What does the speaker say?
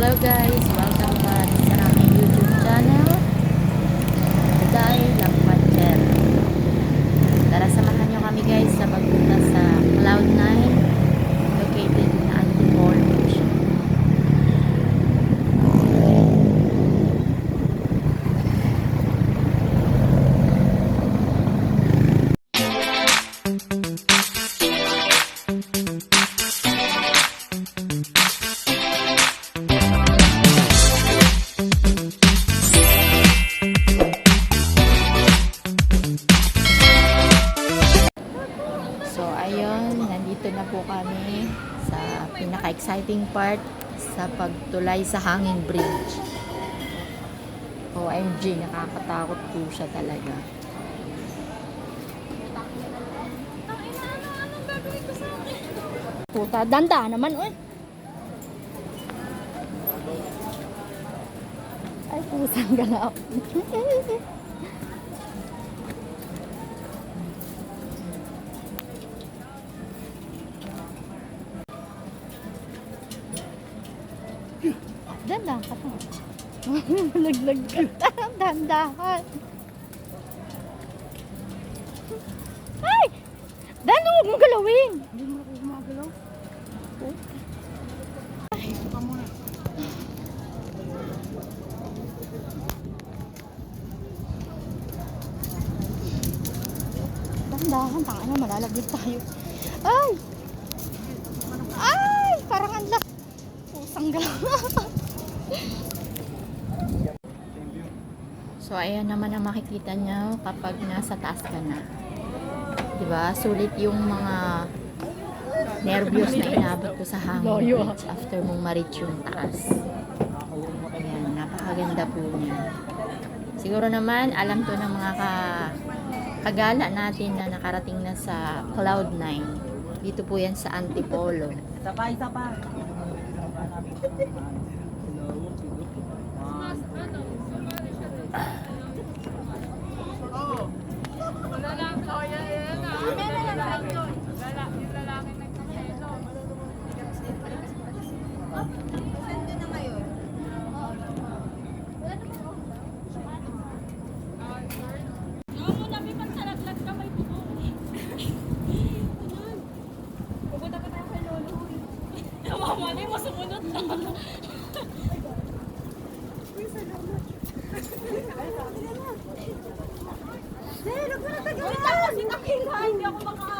Hello guys, welcome back sa aming YouTube channel, Day Lakwater. Tara, samahan nyo kami guys sa pagpunta sa Cloud9, located na Antipolo siya. So ayun, nandito na po kami sa pinaka-exciting part sa pagtulay sa hanging bridge. OMG, nakakatakot po siya talaga. Puta, danda naman, oy. Ay, pusang galaw. Dandahan ka pa. Laglag ka. Dandahan. Ay! Dan, huwag mong galawin. Hindi mo ako gumagalaw. Ay, suka muna. Dandahan, tanga na, malalaglag tayo. Ay! Ay! Parang ang lak. Pusang galaw. So ayan naman ang makikita nyo kapag nasa taas ka na. Diba? Sulit yung mga nervyos na inabot ko sa hangin bridge after mong ma-reach yung taas. Ayan, napakaganda po niya. Siguro naman alam to ng mga kagala natin na nakarating na sa Cloud9. Dito po yan sa Antipolo. Isa pa. Mali mo sumunod na. Hindi ako sinakila, hindi ako maka